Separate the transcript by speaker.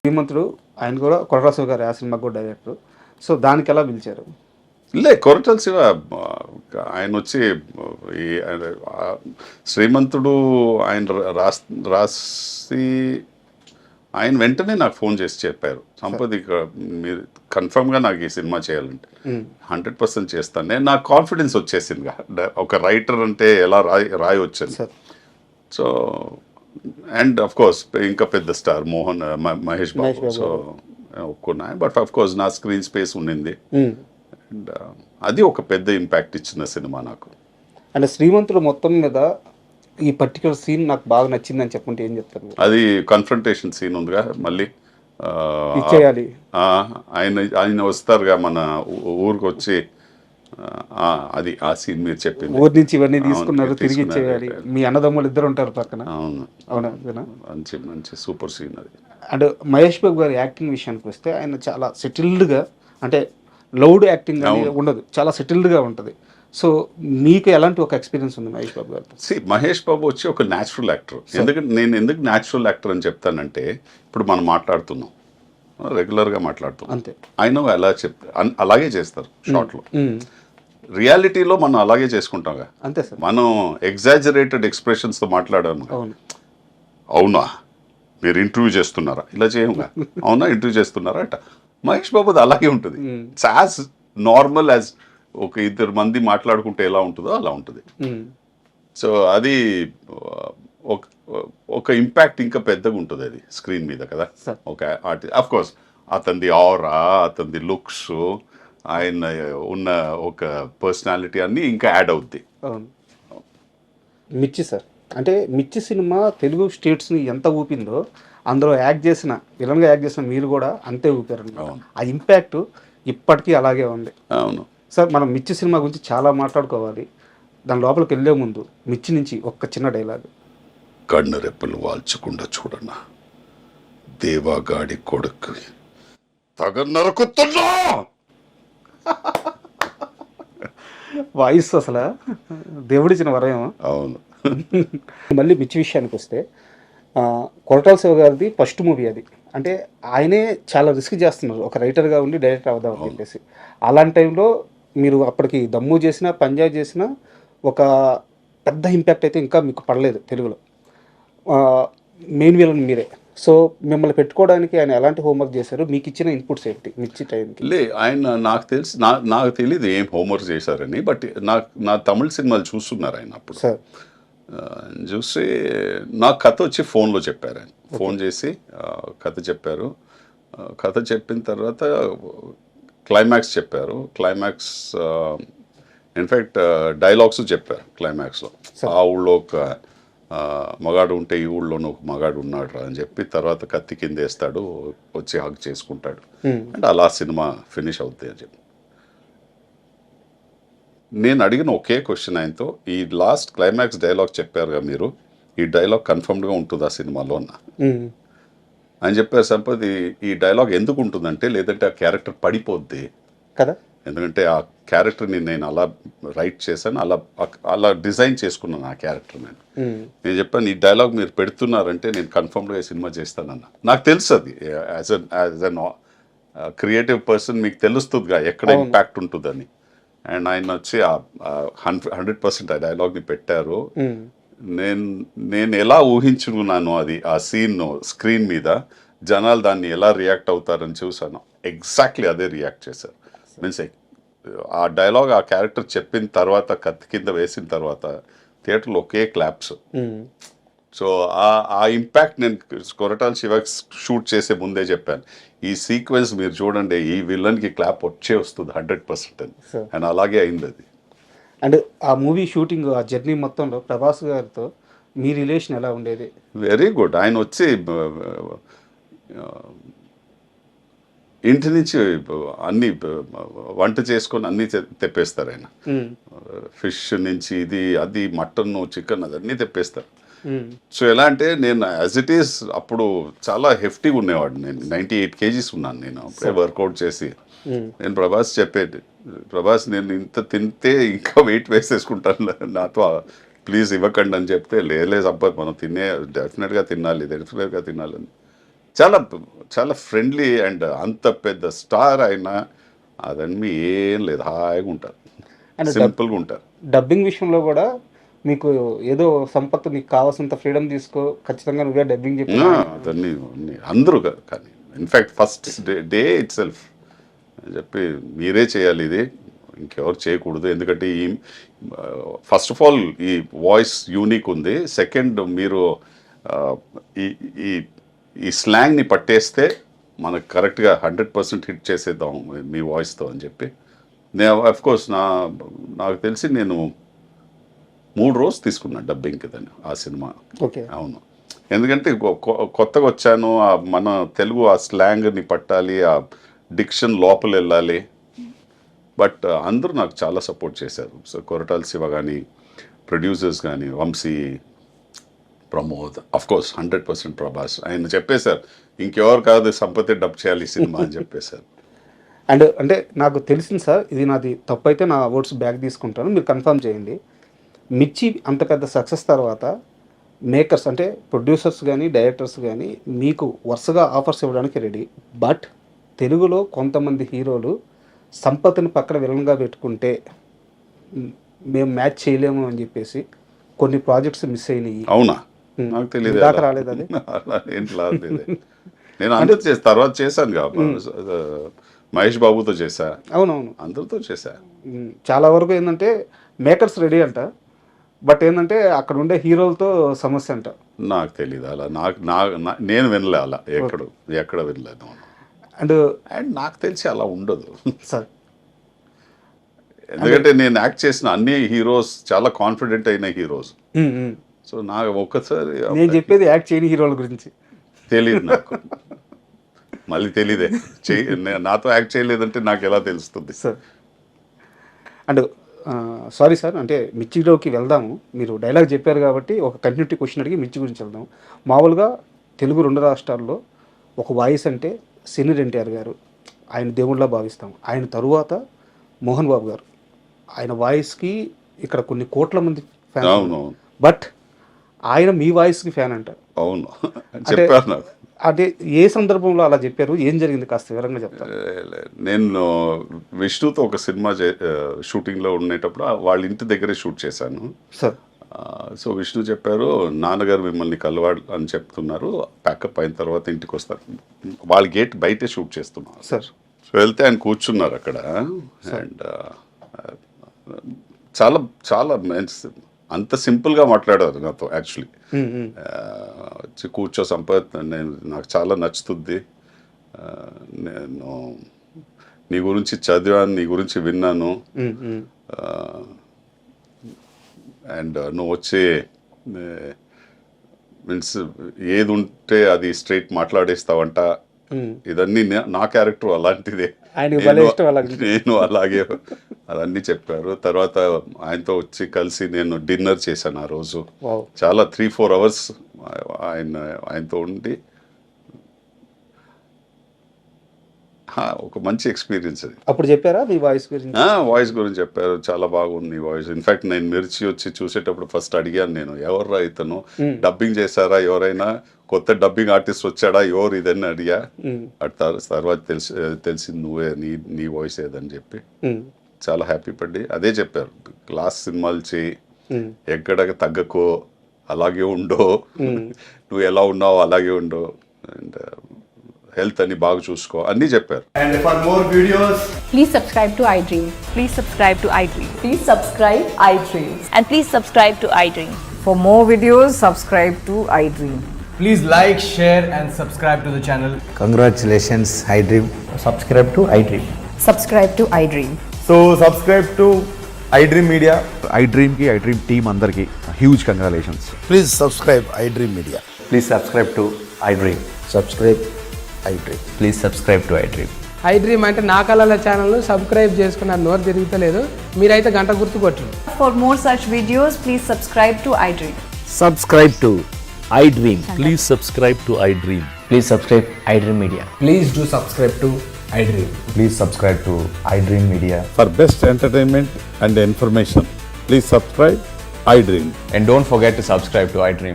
Speaker 1: శ్రీమంతుడు ఆయన కూడా కొరటాల గారు ఆ సినిమాకు కూడా డైరెక్టర్. సో దానికి ఎలా పిలిచారు?
Speaker 2: కొరటాల శివ ఆయన వచ్చి ఈ ఆ శ్రీమంతుడు ఆయన రాసి ఆయన వెంటనే నాకు ఫోన్ చేసి చెప్పారు, సంపత్ ఇక్కడ మీరు కన్ఫర్మ్గా నాకు ఈ సినిమా చేయాలంటే 100% చేస్తాను. నేను నాకు కాన్ఫిడెన్స్ వచ్చేసింది, ఒక రైటర్ అంటే ఎలా రాయొచ్చని. సో అండ్ అఫ్ కోర్స్ ఇంకా పెద్ద స్టార్ మహేష్ బాబు. సో ఒప్పుకున్నా, బట్ అఫ్ కోర్స్ నా స్క్రీన్ స్పేస్ ఉండింది. అండ్ అది ఒక పెద్ద ఇంపాక్ట్ ఇచ్చిన సినిమా నాకు.
Speaker 1: అంటే శ్రీమంతుడు మొత్తం మీద ఈ పర్టికులర్ సీన్ నాకు బాగా నచ్చిందని చెప్పుకుంటే ఏం చెప్తారు?
Speaker 2: అది కన్ఫ్రంటేషన్ సీన్ ఉందిగా, మళ్ళీ
Speaker 1: ఇచ్చేయాలి
Speaker 2: ఆయన వస్తారుగా మన ఊరికి వచ్చి, అది ఆ సీన్ మీరు చెప్పింది.
Speaker 1: ఊరి నుంచి ఇవన్నీ తీసుకున్నారు, తిరిగి ఇచ్చేయాలి. మీ అన్నదమ్ములు ఇద్దరు ఉంటారు పక్కన.
Speaker 2: అవును
Speaker 1: అవునా?
Speaker 2: మంచి మంచి సూపర్ సీన్ అది.
Speaker 1: అండ్ మహేష్ బాబు గారి యాక్టింగ్ విషయానికి వస్తే ఆయన చాలా సెటిల్డ్గా, అంటే లౌడ్ యాక్టింగ్ అనేది ఉండదు, చాలా సెటిల్డ్గా ఉంటుంది. సో మీకు ఎలాంటి ఒక ఎక్స్పీరియన్స్ ఉంది మహేష్ బాబు గారితో?
Speaker 2: మహేష్ బాబు వచ్చి ఒక న్యాచురల్ యాక్టర్. ఎందుకంటే నేను ఎందుకు న్యాచురల్ యాక్టర్ అని చెప్తానంటే, ఇప్పుడు మనం మాట్లాడుతున్నాం, రెగ్యులర్గా మాట్లాడుతున్నాం,
Speaker 1: అంతే.
Speaker 2: ఆయన ఎలా అలాగే చేస్తారు షార్ట్లో. రియాలిటీలో మనం అలాగే చేసుకుంటాంగా,
Speaker 1: అంతే సార్.
Speaker 2: మనం ఎగ్జాజరేటెడ్ ఎక్స్ప్రెషన్స్తో మాట్లాడాము. అవునా మీరు ఇంటర్వ్యూ చేస్తున్నారా, ఇలా చేయంగా, అవునా ఇంటర్వ్యూ చేస్తున్నారా అట. మహేష్ బాబుది అలాగే ఉంటుంది. ఇట్స్ యాజ్ నార్మల్ యాజ్ ఒక ఇద్దరు మంది మాట్లాడుకుంటే ఎలా ఉంటుందో అలా ఉంటుంది. సో అది ఒక ఇంపాక్ట్ ఇంకా పెద్దగా ఉంటుంది అది స్క్రీన్ మీద కదా. ఒక ఆఫ్ కోర్స్ అతనిది ఆరా, అతనిది లుక్స్, ఆయన ఉన్న ఒక పర్సనాలిటీ అన్నీ ఇంకా యాడ్ అవుద్ది.
Speaker 1: మిర్చి సార్, అంటే మిర్చి సినిమా తెలుగు స్టేట్స్ని ఎంత ఊపిందో, అందులో విలన్గా యాక్ట్ చేసిన మీరు కూడా అంతే ఊపారండి. ఆ ఇంపాక్ట్ ఇప్పటికీ అలాగే ఉంది.
Speaker 2: అవును
Speaker 1: సార్, మనం మిర్చి సినిమా గురించి చాలా మాట్లాడుకోవాలి. దాని లోపలికి వెళ్ళే ముందు మిర్చి నుంచి ఒక చిన్న డైలాగ్.
Speaker 2: కన్ను రెప్పలు వాల్చకుండా చూడన్నా, దేవాగాడి కొడుకు తగ నరుకుతున్నా.
Speaker 1: వాయిస్ అసలు దేవుడిచ్చిన వరయం.
Speaker 2: అవును.
Speaker 1: మళ్ళీ మిర్చి విషయానికి వస్తే, కొరటాల శివ గారిది ఫస్ట్ మూవీ అది. అంటే ఆయనే చాలా రిస్క్ చేస్తున్నారు, ఒక రైటర్గా ఉండి డైరెక్టర్ అవుదామని చెప్పేసి. అలాంటి టైంలో మీరు అప్పటికి దమ్ము చేసినా, పంజాబ్ చేసినా ఒక పెద్ద ఇంపాక్ట్ అయితే ఇంకా మీకు పడలేదు తెలుగులో. మెయిన్ విలన్ మీరే. సో మిమ్మల్ని పెట్టుకోవడానికి ఆయన ఎలాంటి హోంవర్క్ చేశారు? మీకు ఇచ్చిన ఇన్పుట్స్ ఏంటి మిర్చి టైంకి?
Speaker 2: ఆయన నాకు తెలిసి నాకు తెలియదు ఏం హోంవర్క్ చేశారని, బట్ నా తమిళ సినిమాలు చూస్తున్నారు ఆయన అప్పుడు.
Speaker 1: సార్
Speaker 2: చూసి నాకు కథ వచ్చి ఫోన్లో చెప్పారు ఆయన. ఫోన్ చేసి కథ చెప్పారు. కథ చెప్పిన తర్వాత క్లైమాక్స్ చెప్పారు. క్లైమాక్స్ ఇన్ఫ్యాక్ట్ డైలాగ్స్ చెప్పారు క్లైమాక్స్లో. ఆ ఊళ్ళో ఒక మగాడు ఉంటే ఈ ఊళ్ళోనూ ఒక మగాడు ఉన్నాడు రా అని చెప్పి, తర్వాత కత్తి కింద వేస్తాడు, వచ్చి హగ్ చేసుకుంటాడు, అండ్ అలా సినిమా ఫినిష్ అవుతుంది అని చెప్పి. నేను అడిగిన ఒకే క్వశ్చన్ ఆయనతో, ఈ లాస్ట్ క్లైమాక్స్ డైలాగ్ చెప్పారుగా మీరు, ఈ డైలాగ్ కన్ఫర్మ్డ్గా ఉంటుంది ఆ సినిమాలో అన్న. ఆయన చెప్పారు, సంపత్ ఈ డైలాగ్ ఎందుకు ఉంటుందంటే, లేదంటే ఆ క్యారెక్టర్ పడిపోద్ది
Speaker 1: కదా,
Speaker 2: ఎందుకంటే ఆ క్యారెక్టర్ని నేను అలా రైట్ చేశాను, అలా డిజైన్ చేసుకున్నాను ఆ క్యారెక్టర్. నేను చెప్పాను, ఈ డైలాగ్ మీరు పెడుతున్నారంటే నేను కన్ఫర్మ్డ్గా సినిమా చేస్తానన్న. నాకు తెలుసు అది యాజ్ అన్ క్రియేటివ్ పర్సన్ మీకు తెలుస్తుందిగా ఎక్కడ ఇంపాక్ట్ ఉంటుందని. అండ్ ఆయన వచ్చి 100% ఆ డైలాగ్ని పెట్టారు. నేను ఎలా ఊహించుకున్నాను అది, ఆ సీన్ స్క్రీన్ మీద జనాలు దాన్ని ఎలా రియాక్ట్ అవుతారని చూసాను, ఎగ్జాక్ట్లీ అదే రియాక్ట్ చేశారు. మీన్స్ ఆ డైలాగ్ ఆ క్యారెక్టర్ చెప్పిన తర్వాత, కత్తి కింద వేసిన తర్వాత థియేటర్లో ఒకే క్లాప్స్. సో ఆ ఇంపాక్ట్ నేను కొరటాల శివకి షూట్ చేసే ముందే చెప్పాను, ఈ సీక్వెన్స్ మీరు చూడండి, ఈ విలన్కి క్లాప్ వస్తుంది 100% అని. అండ్ అలాగే అయింది అది.
Speaker 1: అండ్ ఆ మూవీ షూటింగ్, ఆ జర్నీ మొత్తంలో ప్రభాస్ గారితో మీ రిలేషన్ ఎలా ఉండేది?
Speaker 2: Very good. ఆయన వచ్చి ఇంటి నుంచి అన్ని వంట చేసుకొని అన్నీ తెప్పేస్తారు ఆయన. ఫిష్ నుంచి ఇది అది మటన్ చికెన్ అదన్నీ తెప్పేస్తారు. సో ఎలా అంటే, నేను యాజ్ ఇట్ ఈస్ అప్పుడు చాలా హెఫ్టీగా ఉండేవాడు. నేను 98 kgs ఉన్నాను నేను అప్పుడే వర్కౌట్ చేసి. నేను ప్రభాస్ చెప్పేది, ప్రభాస్ నేను ఇంత తింటే ఇంకా వెయిట్ వేసేసుకుంటాను, నాతో ప్లీజ్ ఇవ్వకండి అని చెప్తే, లేదు సంపత్ మనం డెఫినెట్గా తినాలి అని. చాలా చాలా ఫ్రెండ్లీ అండ్ అంత పెద్ద స్టార్ అయినా అదన్నీ ఏం లేదు, హాయిగా ఉంటారు,
Speaker 1: And
Speaker 2: సింపుల్గా ఉంటారు.
Speaker 1: డబ్బింగ్ విషయంలో కూడా మీకు ఏదో సంపత్ నీకు కావాల్సినంత ఫ్రీడమ్ తీసుకో, ఖచ్చితంగా నువ్వే డబ్బింగ్ చెప్పి
Speaker 2: అదన్నీ అందరూ కానీ in fact first day it self చెప్పి మీరే చేయాలి ఇది, ఇంకెవరు చేయకూడదు, ఎందుకంటే ఈ ఫస్ట్ ఆఫ్ ఆల్ ఈ వాయిస్ యూనిక్ ఉంది, సెకండ్ మీరు ఈ ఈ ఈ స్లాంగ్ని పట్టేస్తే మనకు కరెక్ట్గా 100% హిట్ చేసేద్దాం మీ వాయిస్తో అని చెప్పి నేను అఫ్కోర్స్ నాకు తెలిసి నేను 3 రోజులు తీసుకున్నాను డబ్బింగ్కి దాన్ని ఆ సినిమా.
Speaker 1: ఓకే.
Speaker 2: అవును, ఎందుకంటే కొత్తగా వచ్చాను, మన తెలుగు ఆ స్లాంగ్ని పట్టాలి, ఆ డిక్షన్ లోపల వెళ్ళాలి. బట్ అందరూ నాకు చాలా సపోర్ట్ చేశారు. సో కొరటాల శివ కానీ, ప్రొడ్యూసర్స్ కానీ, వంశీ, ప్రమోద్, అఫ్కోర్స్ 100% ప్రభాస్, ఆయన చెప్పేశారు ఇంకెవరు కాదు సంపత్తి డబ్ చేయాలి ఈ సినిమా అని చెప్పేశారు.
Speaker 1: అండ్ అంటే నాకు తెలిసింది సార్, ఇది నాది తప్పు అయితే నా ఓట్స్ బ్యాక్ తీసుకుంటాను, మీరు కన్ఫర్మ్ చేయండి. మిర్చి అంత పెద్ద సక్సెస్ తర్వాత మేకర్స్ అంటే ప్రొడ్యూసర్స్ కానీ డైరెక్టర్స్ కానీ మీకు వరుసగా ఆఫర్స్ ఇవ్వడానికి రెడీ. బట్ తెలుగులో కొంతమంది హీరోలు సంపత్ని పక్కన విలన్గా పెట్టుకుంటే మేము మ్యాచ్ చేయలేము అని చెప్పేసి కొన్ని ప్రాజెక్ట్స్ మిస్ అయినాయి.
Speaker 2: అవునా? నాకు తెలియదు,
Speaker 1: దాకా రాలేదు అది.
Speaker 2: ఏంటి రాలేదు. నేను అందరూ తర్వాత చేశాను కాబట్టి మహేష్ బాబుతో చేశా,
Speaker 1: అవునవును,
Speaker 2: అందరితో చేశా.
Speaker 1: చాలా వరకు ఏంటంటే మేకర్స్ రెడీ అంట, బట్ ఏంటంటే అక్కడ ఉండే హీరోలతో సమస్య అంట.
Speaker 2: నాకు తెలియదు అలా, నేను వినలే అలా, ఎక్కడ వినలేదు.
Speaker 1: అండ్
Speaker 2: నాకు తెలిసి అలా ఉండదు
Speaker 1: సార్,
Speaker 2: ఎందుకంటే నేను యాక్ట్ చేసిన అన్ని హీరోస్ చాలా కాన్ఫిడెంట్ అయిన హీరోస్. సో నాకు ఒక్కసారి
Speaker 1: నేను చెప్పేది యాక్ట్ చేయని హీరోల గురించి.
Speaker 2: తెలియదు నాకు, మళ్ళీ తెలీదే, నాతో యాక్ట్ చేయలేదంటే నాకు ఎలా తెలుస్తుంది
Speaker 1: సార్? అండ్ సారీ సార్, అంటే మిర్చిలోకి వెళ్దాము. మీరు డైలాగ్ చెప్పారు కాబట్టి ఒక కంటిన్యూటీ క్వశ్చన్ అడిగి మిర్చి గురించి వెళ్దాం. మామూలుగా తెలుగు 2 రాష్ట్రాల్లో ఒక వాయిస్ అంటే సీనియర్ ఎన్టీఆర్ గారు, ఆయన దేవుళ్ళ భావిస్తాం. ఆయన తరువాత మోహన్ బాబు గారు, ఆయన వాయిస్కి ఇక్కడ కొన్ని కోట్ల మంది ఫ్యాన్.
Speaker 2: అవును,
Speaker 1: బట్ ఆయన మీ వాయిస్కి ఫ్యాన్ అంటారు.
Speaker 2: అవును చెప్పారు నాకు.
Speaker 1: అంటే ఏ సందర్భంలో అలా చెప్పారు, ఏం జరిగింది కాస్త వివరంగా చెప్తారు?
Speaker 2: నేను విష్ణుతో ఒక సినిమా షూటింగ్లో ఉండేటప్పుడు వాళ్ళ ఇంటి దగ్గరే షూట్ చేశాను
Speaker 1: సార్.
Speaker 2: సో విష్ణు చెప్పారు నాన్నగారు మిమ్మల్ని కలవాలి అని చెప్తున్నారు, ప్యాకప్ అయిన తర్వాత ఇంటికి వస్తారు, వాళ్ళ గేట్ బయటే షూట్ చేస్తున్నారు
Speaker 1: సార్.
Speaker 2: సో వెళ్తే ఆయన కూర్చున్నారు అక్కడ, అండ్ చాలా చాలా అంత సింపుల్గా మాట్లాడారు నాతో. యాక్చువల్లీ వచ్చి కూర్చో సంపత్, నాకు చాలా నచ్చుతుంది, నేను నీ గురించి చదివాను, నీ గురించి విన్నాను, అండ్ నువ్వు వచ్చి మీన్స్ ఏది ఉంటే అది స్ట్రైట్ మాట్లాడేస్తావంట, ఇదన్నీ నా క్యారెక్టర్ అలాంటిదే, నేను అలాగే అదన్నీ చెప్పారు. తర్వాత ఆయనతో వచ్చి కలిసి నేను డిన్నర్ చేశాను ఆ రోజు, చాలా 3-4 అవర్స్ ఆయనతో ఉండి, ఒక మంచి ఎక్స్పీరియన్స్ అది.
Speaker 1: అప్పుడు చెప్పారా మీ వాయిస్ గురించి?
Speaker 2: వాయిస్ గురించి చెప్పారు, చాలా బాగుంది వాయిస్. ఇన్ఫాక్ట్ నేను మిర్చి వచ్చి చూసేటప్పుడు ఫస్ట్ అడిగాను, నేను ఎవర్రా ఇతను, డబ్బింగ్ చేశారా ఎవరైనా, కొత్త డబ్బింగ్ ఆర్టిస్ట్ వచ్చాడా, ఎవరు ఇదని అడిగా. తర్వాత తెలిసింది నువ్వే, నీ వాయిస్ ఏదని చెప్పి చాలా హ్యాపీ పడి అదే చెప్పారు, క్లాస్ సినిమాలు చేయి, ఎక్కడ తగ్గకో, అలాగే ఉండో, నువ్వు ఎలా ఉన్నావో అలాగే ఉండో, అండ్ హెల్త్ అని బాగా చూసుకో అన్నీ చెప్పారు.
Speaker 3: And for more videos,
Speaker 4: please subscribe to iDream.
Speaker 5: Please subscribe to iDream.
Speaker 4: Please subscribe iDream.
Speaker 5: And please subscribe to iDream.
Speaker 6: For more videos, subscribe to iDream.
Speaker 3: please like, share and subscribe to the channel.
Speaker 7: Congratulations, iDream.
Speaker 8: Subscribe to iDream.
Speaker 4: Subscribe to iDream.
Speaker 3: So subscribe to iDream Media.
Speaker 9: iDream ki iDream team andarki huge congratulations.
Speaker 7: Please subscribe iDream Media.
Speaker 8: Please subscribe to iDream.
Speaker 7: Subscribe iDream.
Speaker 8: Please subscribe to iDream.
Speaker 10: iDream అంటే నా కళల channel subscribe చేసుకున్న నోరు తిరుగుతలేదు, మీరైతే గంట గుర్తు కొట్టండి.
Speaker 4: For more such videos, please subscribe to iDream.
Speaker 8: Subscribe to iDream.
Speaker 11: Please subscribe to iDream.
Speaker 8: Please subscribe iDream Media.
Speaker 3: Please do subscribe to iDream.
Speaker 8: Please subscribe to iDream Media.
Speaker 9: For best entertainment and information, please subscribe iDream.
Speaker 8: And don't forget to subscribe to iDream.